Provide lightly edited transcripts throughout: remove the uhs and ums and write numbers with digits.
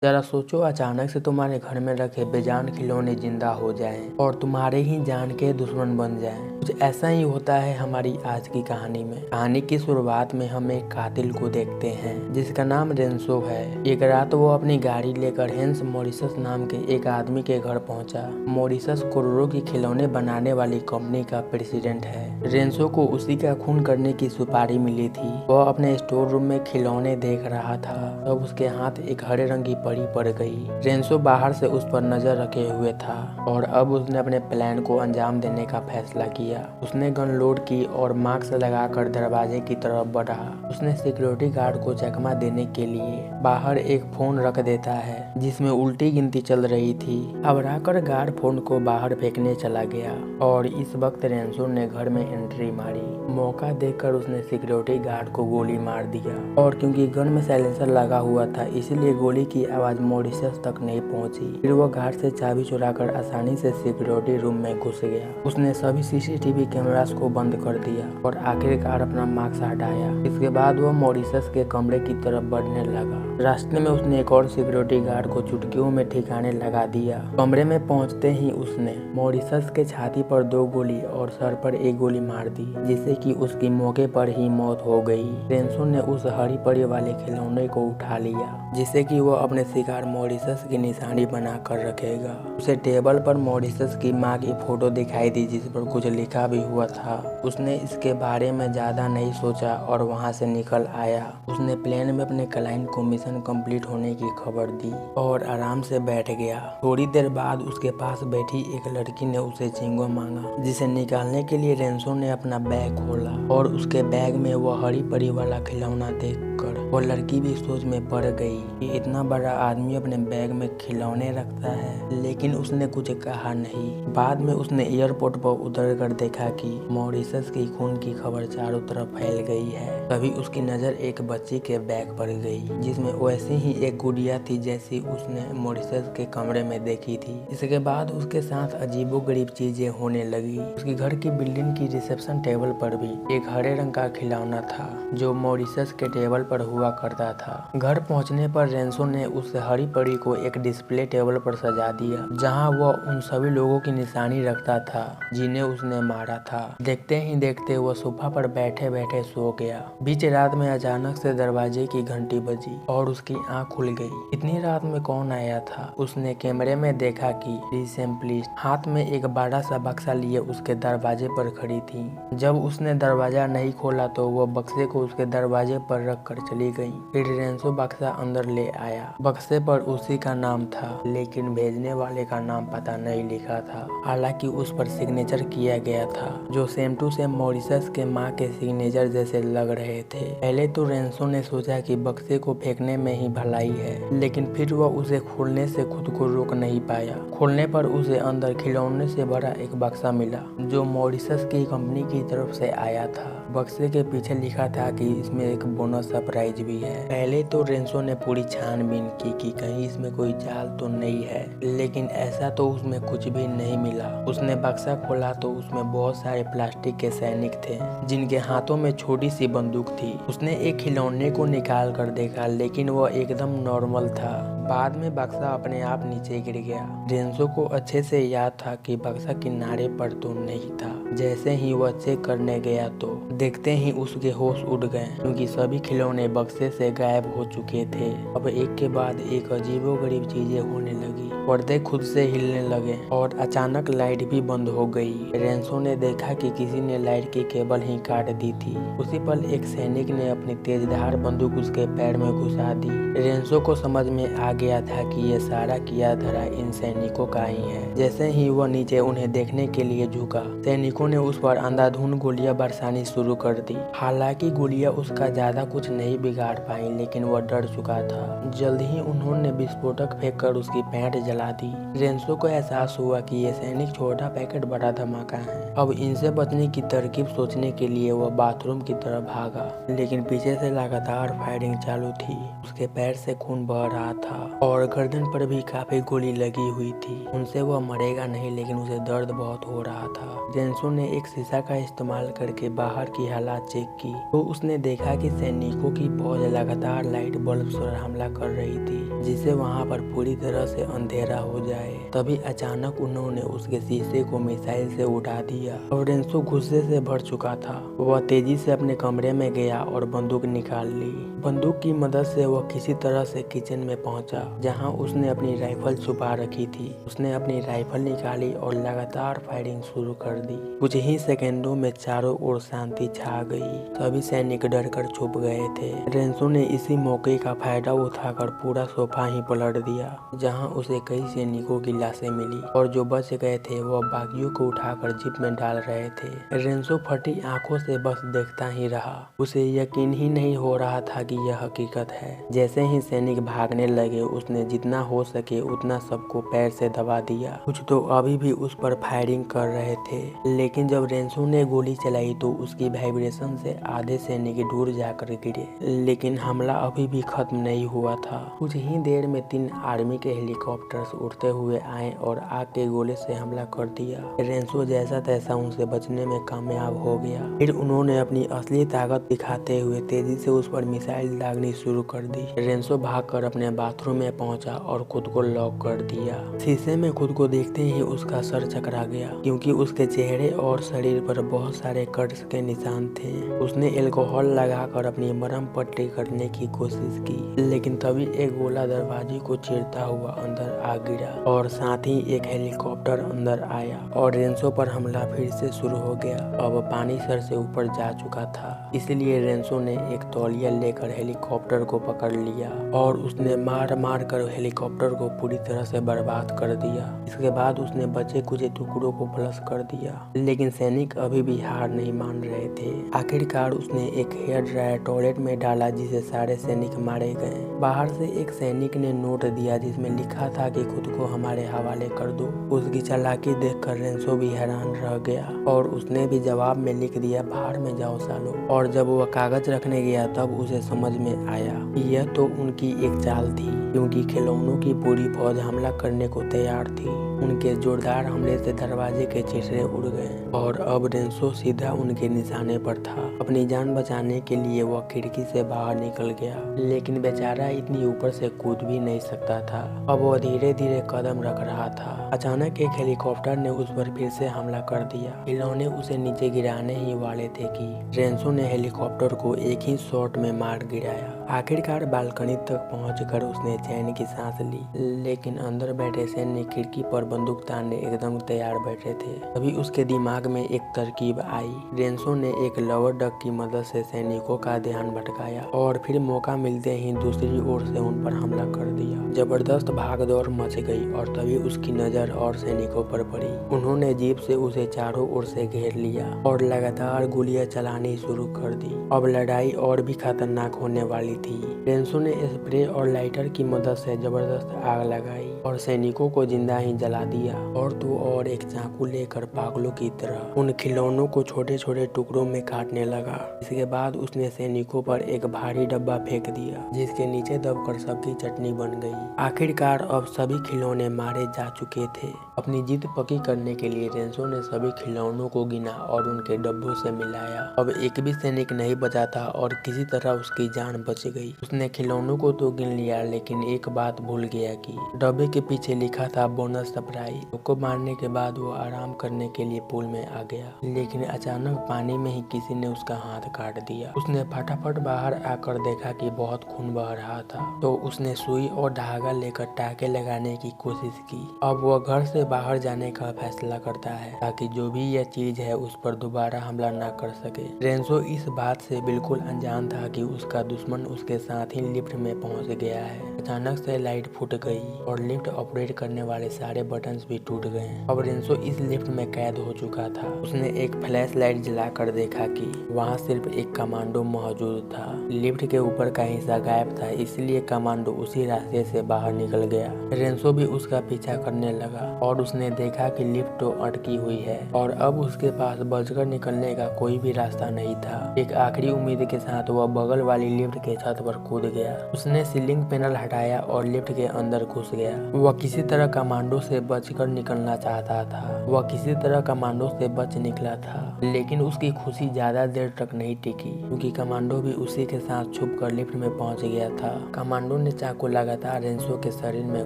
जरा सोचो, अचानक से तुम्हारे घर में रखे बेजान खिलौने जिंदा हो जाएं और तुम्हारे ही जान के दुश्मन बन जाएं। कुछ ऐसा ही होता है हमारी आज की कहानी में। कहानी की शुरुआत में हम एक कातिल को देखते हैं जिसका नाम रेंसो है। एक रात वो अपनी गाड़ी लेकर हेंस मॉरिसस नाम के एक आदमी के घर पहुंचा। मॉरिसस करोड़ों की खिलौने बनाने वाली कंपनी का प्रेसिडेंट है। रेंसो को उसी का खून करने की सुपारी मिली थी। वह अपने स्टोर रूम में खिलौने देख रहा था तब उसके हाथ एक हरे रंग की पड़ी पड़ गई। रेंसो बाहर से उस पर नजर रखे हुए था और अब उसने अपने प्लान को अंजाम देने का फैसला किया। उसने गन लोड की और मास्क लगाकर दरवाजे की तरफ बढ़ा। उसने सिक्योरिटी गार्ड को चकमा देने के लिए बाहर एक फोन रख देता है जिसमें उल्टी गिनती चल रही थी। घबराकर गार्ड फोन को बाहर फेंकने चला गया और इस वक्त रेंसो ने घर में एंट्री मारी। मौका देखकर उसने सिक्योरिटी गार्ड को गोली मार दिया और क्योंकि गन में साइलेंसर लगा हुआ था इसलिए गोली की आवाज मॉरिसस तक नहीं पहुंची। फिर वो गार्ड से चाबी चुराकर आसानी से सिक्योरिटी रूम में घुस गया। उसने सभी सीसीटीवी कैमरास को बंद कर दिया और आखिरकार अपना मास्क हटाया। इसके बाद वो मॉरिसस के कमरे की तरफ बढ़ने लगा। रास्ते में उसने एक और सिक्योरिटी गार्ड को चुटकियों में ठिकाने लगा दिया। कमरे में पहुंचते ही उसने मॉरिसस के छाती पर 2 गोली और सर पर 1 गोली मार दी जिससे कि उसकी मौके पर ही मौत हो गई। रेंसो ने उस हरी पड़ी वाले खिलौने को उठा लिया जिससे कि वो अपने शिकार मॉरिसस की निशानी बना कर रखेगा। उसे टेबल पर मॉरिसस की माँ की फोटो दिखाई दी जिस पर कुछ लिखा भी हुआ था। उसने इसके बारे में ज्यादा नहीं सोचा और वहाँ से निकल आया। उसने प्लेन में अपने क्लाइंट को मिशन कंप्लीट होने की खबर दी और आराम से बैठ गया। थोड़ी देर बाद उसके पास बैठी एक लड़की ने उसे चिंगम मांगा जिसे निकालने के लिए रेंसो ने अपना बैग खोला और उसके बैग में वो हरी परी वाला खिलौना देखकर वो लड़की भी सोच में पड़ गई कि इतना बड़ा आदमी अपने बैग में खिलौने रखता है, लेकिन उसने कुछ कहा नहीं। बाद में उसने एयरपोर्ट पर उतर कर देखा कि मॉरिसस की खून की खबर चारों तरफ फैल गई है। तभी उसकी नजर एक बच्ची के बैग पर गई जिसमें वैसे ही एक गुड़िया थी जैसी उसने मॉरिसस के कमरे में देखी थी। इसके बाद उसके साथ अजीबोगरीब चीजें होने लगी। उसके घर की बिल्डिंग की रिसेप्शन टेबल पर भी एक हरे रंग का खिलौना था जो मॉरिसस के टेबल पर हुआ करता था। घर पहुंचने पर रेंसो ने उस हरी परी को एक डिस्प्ले टेबल पर सजा दिया जहां वह उन सभी लोगों की निशानी रखता था जिन्हें उसने मारा था। देखते ही देखते वह सोफा पर बैठे बैठे सो गया। बीच रात में अचानक से दरवाजे की घंटी बजी और उसकी आंख खुल गई। इतनी रात में कौन आया था? उसने कैमरे में देखा कि रिसेप्शनिस्ट हाथ में एक बड़ा सा बक्सा लिए उसके दरवाजे पर खड़ी थी। जब उसने दरवाजा नहीं खोला तो वह बक्से को उसके दरवाजे पर रख कर चली गई। फिर रेंसो बक्सा अंदर ले आया। बक्से पर उसी का नाम था लेकिन भेजने वाले का नाम पता नहीं लिखा था। हालांकि उस पर सिग्नेचर किया गया था जो सेम टू सेम मॉरिसस के माँ के सिग्नेचर जैसे लग रहे थे। पहले तो रेंसो ने सोचा कि बक्से को फेंकने में ही भलाई है, लेकिन फिर वह उसे खोलने से खुद को रोक नहीं पाया। खोलने पर उसे अंदर खिलौने से भरा एक बक्सा मिला जो मॉरिसस की कंपनी की तरफ से आया था। बक्से के पीछे लिखा था कि इसमें एक बोनस सरप्राइज भी है। पहले तो रेंसो ने पूरी छानबीन की कि कहीं इसमें कोई चाल तो नहीं है, लेकिन ऐसा तो उसमें कुछ भी नहीं मिला। उसने बक्सा खोला तो उसमें बहुत सारे प्लास्टिक के सैनिक थे जिनके हाथों में छोटी सी बंदूक थी। उसने एक खिलौने को निकाल कर देखा लेकिन वह एकदम नॉर्मल था। बाद में बक्सा अपने आप नीचे गिर गया। रेंसो को अच्छे से याद था कि बक्सा किनारे पर तो नहीं था। जैसे ही वह चेक करने गया तो देखते ही उसके होश उड़ गए क्योंकि सभी खिलौने बक्से से गायब हो चुके थे। अब एक के बाद एक अजीबोगरीब चीजें होने लगी। पर्दे खुद से हिलने लगे और अचानक लाइट भी बंद हो गई। रेंसो ने देखा कि किसी ने लाइट की केबल ही काट दी थी। उसी पल एक सैनिक ने अपनी तेजधार बंदूक उसके पैर में घुसा दी। रेंसो को समझ में आ गया था कि ये सारा किया धरा इन सैनिकों का ही है। जैसे ही वह नीचे उन्हें देखने के लिए झुका, सैनिकों ने उस पर अंधाधुंध गोलियां बरसानी शुरू कर दी। हालांकि गोलियां उसका ज्यादा कुछ नहीं बिगाड़ पाई, लेकिन वह डर चुका था। जल्द ही उन्होंने विस्फोटक फेंक कर उसकी पैंट जला दी। रेंसो को एहसास हुआ कि ये सैनिक छोटा पैकेट बड़ा धमाका है। अब इनसे बचने की तरकीब सोचने के लिए वह बाथरूम की तरफ भागा, लेकिन पीछे से लगातार फायरिंग चालू थी। उसके पैर से खून बह रहा था और गर्दन पर भी काफी गोली लगी हुई थी। उनसे वह मरेगा नहीं, लेकिन उसे दर्द बहुत हो रहा था। रेंसो रेंसो ने एक शीशा का इस्तेमाल करके बाहर की हालात चेक की तो उसने देखा कि सैनिकों की फौज लगातार लाइट बल्ब पर हमला कर रही थी, जिससे वहां पर पूरी तरह से अंधेरा हो जाए। तभी अचानक उन्होंने उसके शीशे को मिसाइल से उड़ा दिया और रेंसो गुस्से से भर चुका था। वह तेजी से अपने कमरे में गया और बंदूक निकाल ली। बंदूक की मदद से वह किसी तरह से किचन में पहुंचा, जहां उसने अपनी राइफल छुपा रखी थी। उसने अपनी राइफल निकाली और लगातार फायरिंग शुरू कर दी। कुछ ही सेकंडों में चारों ओर शांति छा गई। सभी सैनिक डर कर छुप गए थे। रेंसो ने इसी मौके का फायदा उठाकर पूरा सोफा ही पलट दिया, जहां उसे कई सैनिकों की लाशें मिली और जो बच गए थे वह बागियों को उठाकर जीप में डाल रहे थे। रेंसो फटी आंखों से बस देखता ही रहा। उसे यकीन ही नहीं हो रहा था कि यह हकीकत है। जैसे ही सैनिक भागने लगे उसने जितना हो सके उतना सबको पैर से दबा दिया। कुछ तो अभी भी उस पर फायरिंग कर रहे थे, लेकिन जब रेंसो ने गोली चलाई तो उसकी वाइब्रेशन से आधे सैनिक दूर जाकर गिरे। लेकिन हमला अभी भी खत्म नहीं हुआ था। कुछ ही देर में 3 आर्मी के हेलीकॉप्टर्स उड़ते हुए आए और आग के गोले से हमला कर दिया। रेंसो जैसा तैसा उनसे बचने में कामयाब हो गया। फिर उन्होंने अपनी असली ताकत दिखाते हुए तेजी से उस पर मिसाइल दागनी शुरू कर दी। रेंसो भागकर अपने बाथरूम में पहुंचा और खुद को लॉक कर दिया। शीशे में खुद को देखते ही उसका सर चकरा गया, क्योंकि उसके चेहरे और शरीर पर बहुत सारे कट्स के निशान थे। उसने अल्कोहल लगाकर अपनी मरहम पट्टी करने की कोशिश की, लेकिन तभी एक गोला दरवाजे को चीरता हुआ अंदर आ गिरा और साथ ही एक हेलीकॉप्टर अंदर आया और रेंसो पर हमला फिर से शुरू हो गया। अब पानी सर से ऊपर जा चुका था, इसलिए रेंसो ने एक तौलिया लेकर हेलीकॉप्टर को पकड़ लिया और उसने मार मार कर हेलीकॉप्टर को पूरी तरह से बर्बाद कर दिया। इसके बाद उसने बचे कुछ टुकड़ों को फ्लश कर दिया, लेकिन सैनिक अभी भी हार नहीं मान रहे थे। आखिरकार उसने एक हेयर ड्रायर टॉयलेट में डाला, जिसे सारे सैनिक मारे गए। बाहर से एक सैनिक ने नोट दिया जिसमें लिखा था कि खुद को हमारे हवाले कर दो। उसकी चालाकी देखकर रेंसो भी हैरान रह गया और उसने भी जवाब में लिख दिया, बाहर में जाओ सालो। और जब वह कागज रखने गया तब उसे समझ में आया कि यह तो उनकी एक चाल थी, क्योंकि खिलौनों की पूरी फौज हमला करने को तैयार थी। उनके जोरदार हमले से दरवाजे के चिथड़े उड़ गए और अब रेंसो सीधा उनके निशाने पर था। अपनी जान बचाने के लिए वह खिड़की से बाहर निकल गया, लेकिन बेचारा इतनी ऊपर से कूद भी नहीं सकता था। अब वह धीरे धीरे कदम रख रहा था। अचानक एक हेलीकॉप्टर ने उस पर फिर से हमला कर दिया। खिलौने उसे नीचे गिराने ही वाले थे कि रेंसो ने हेलीकॉप्टर को एक ही शॉट में मार गिराया। आखिरकार बालकनी तक पहुंचकर उसने चैन की सांस ली, लेकिन अंदर बैठे सैनिक खिड़की पर बंदूक तानने एकदम तैयार बैठे थे। तभी उसके दिमाग में एक तरकीब आई। रेंसो ने एक लवर डक की मदद से सैनिकों का ध्यान भटकाया और फिर मौका मिलते ही दूसरी ओर से उन पर हमला कर दिया। जबरदस्त भागदौड़ मच गई और तभी उसकी नजर और सैनिकों पर पड़ी। उन्होंने जीप से उसे चारों ओर से घेर लिया और लगातार गोलियां चलानी शुरू कर दी। अब लड़ाई और भी खतरनाक होने वाली थी। रेंसो ने स्प्रे और लाइटर की मदद से जबरदस्त आग लगाई और सैनिकों को जिंदा ही जला दिया और तो और एक चाकू लेकर पागलों की तरह उन खिलौनों को छोटे छोटे टुकड़ों में काटने लगा। इसके बाद उसने सैनिकों पर एक भारी डब्बा फेंक दिया, जिसके नीचे दबकर सबकी चटनी बन गई। आखिरकार अब सभी खिलौने मारे जा चुके थे। अपनी जीत पक्की करने के लिए रेंसो ने सभी खिलौनों को गिना और उनके डब्बों से मिलाया। अब एक भी सैनिक नहीं बचा था और किसी तरह उसकी जान बच गई। उसने खिलौनों को तो गिन लिया, लेकिन एक बात भूल गया कि डब्बे के पीछे लिखा था बोनस सरप्राइज। उसको मारने के बाद वो आराम करने के लिए पूल में आ गया, लेकिन अचानक पानी में ही किसी ने उसका हाथ काट दिया। उसने फटाफट बाहर आकर देखा कि बहुत खून बह रहा था, तो उसने सुई और धागा लेकर टाके लगाने की कोशिश की। अब वह घर से बाहर जाने का फैसला करता है ताकि जो भी यह चीज है उस पर दोबारा हमला न कर सके। रेंसो इस बात से बिल्कुल अनजान था कि उसका दुश्मन उसके साथ ही लिफ्ट में पहुंच गया है। अचानक से लाइट फूट गई और लिफ्ट ऑपरेट करने वाले सारे बटन्स भी टूट गए। अब रेंसो इस लिफ्ट में कैद हो चुका था। उसने एक फ्लैश लाइट जलाकर देखा कि वहाँ सिर्फ एक कमांडो मौजूद था। लिफ्ट के ऊपर का हिस्सा गायब था, इसलिए कमांडो उसी रास्ते से बाहर निकल गया। रेंसो भी उसका पीछा करने लगा और उसने देखा कि लिफ्ट तो अटकी हुई है और अब उसके पास बचकर निकलने का कोई भी रास्ता नहीं था। एक आखिरी उम्मीद के साथ वह बगल वाली लिफ्ट के छत पर कूद गया। उसने सीलिंग पैनल हटाया और लिफ्ट के अंदर घुस गया। वह किसी तरह कमांडो से बचकर निकलना चाहता था। वह किसी तरह कमांडो से बच निकला था, लेकिन उसकी खुशी ज्यादा देर तक नहीं टिकी, क्योंकि कमांडो भी उसी के साथ छुपकर लिफ्ट में पहुंच गया था। कमांडो ने चाकू लगातार रेंसो के शरीर में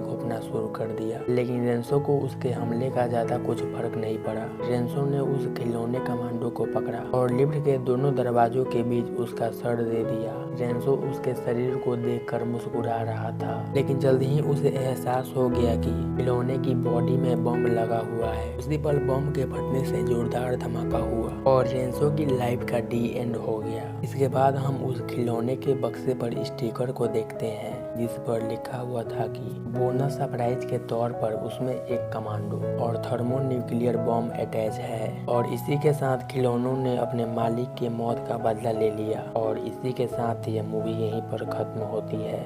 घोंपना शुरू कर दिया, लेकिन रेंसो को उसके हमले का ज्यादा कुछ फर्क नहीं पड़ा। रेंसो ने उस खिलौने कमांडो को पकड़ा और लिफ्ट के दोनों दरवाजों के बीच उसका सर दे दिया। रेंसो उसके शरीर को देखकर मुस्कुरा रहा था, लेकिन जल्द ही उसे एहसास हो गया कि खिलौने की बॉडी में बम लगा हुआ है। उसी पल बम के फटने से जोरदार धमाका हुआ और रेंसो की लाइफ का डी एंड हो गया। इसके बाद हम उस खिलौने के बक्से पर स्टिकर को देखते हैं, जिस पर लिखा हुआ था कि बोनस सरप्राइज के तौर पर उसमें एक कमांडो और थर्मो न्यूक्लियर बम अटैच है। और इसी के साथ खिलौनों ने अपने मालिक की मौत का बदला ले लिया और इसी के साथ यह मूवी यहीं पर खत्म होती है।